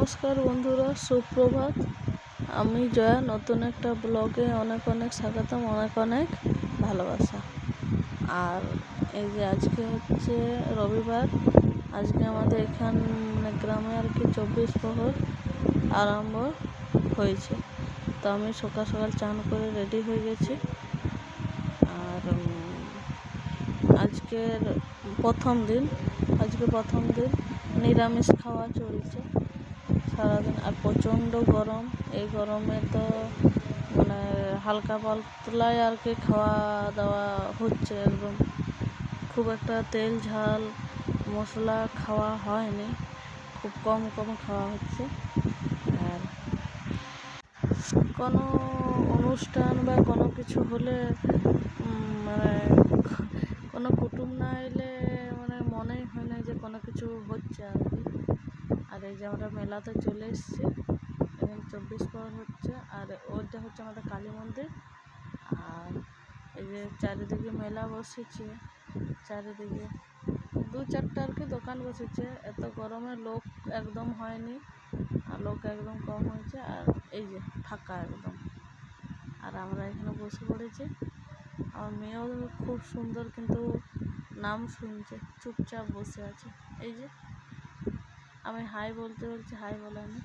নমস্কার বন্ধুরা, সুপ্রভাত। আমি জয়া, নতুন একটা ব্লগে অনেক অনেক স্বাগতম, অনেক অনেক ভালোবাসা। আর এই যে আজকে হচ্ছে রবিবার, আজকে আমাদের এখান গ্রামে আর কি 24 প্রহর আরম্ভ হয়েছে। তো আমি সকাল সকাল চান করে রেডি হয়ে গেছি। আর আজকে প্রথম দিন নিরামিষ খাওয়া চলছে সারাদিন। আর প্রচণ্ড গরম, এই গরমে তো মানে হালকা পাতলাই আর কি খাওয়া দাওয়া হচ্ছে। একদম খুব একটা তেল ঝাল মশলা খাওয়া হয়নি, খুব কম খাওয়া হচ্ছে। আর কোনো অনুষ্ঠান বা কোনো কিছু হলে মানে কোনো কুটুম না এলে মানে মনেই হয় না যে কোনো কিছু হচ্ছে আর কি। আর এই যে আমরা মেলাতে চলে এসেছি, এখানে 24 প্রহর হচ্ছে। আর ওইটা হচ্ছে আমাদের কালী মন্দির। আর এই যে চারিদিকে মেলা বসেছে, চারিদিকে 2-4টা আর কি দোকান বসেছে। এত গরমে লোক একদম হয়নি, আর লোক একদম কম হয়েছে। আর এই যে ফাঁকা একদম। আর আমরা এখানে বসে পড়েছি। আমার মেয়েও খুব সুন্দর, কিন্তু নাম শুনছে, চুপচাপ বসে আছে। এই যে আমি হাই বলতে বলছি, হাই বলেনি।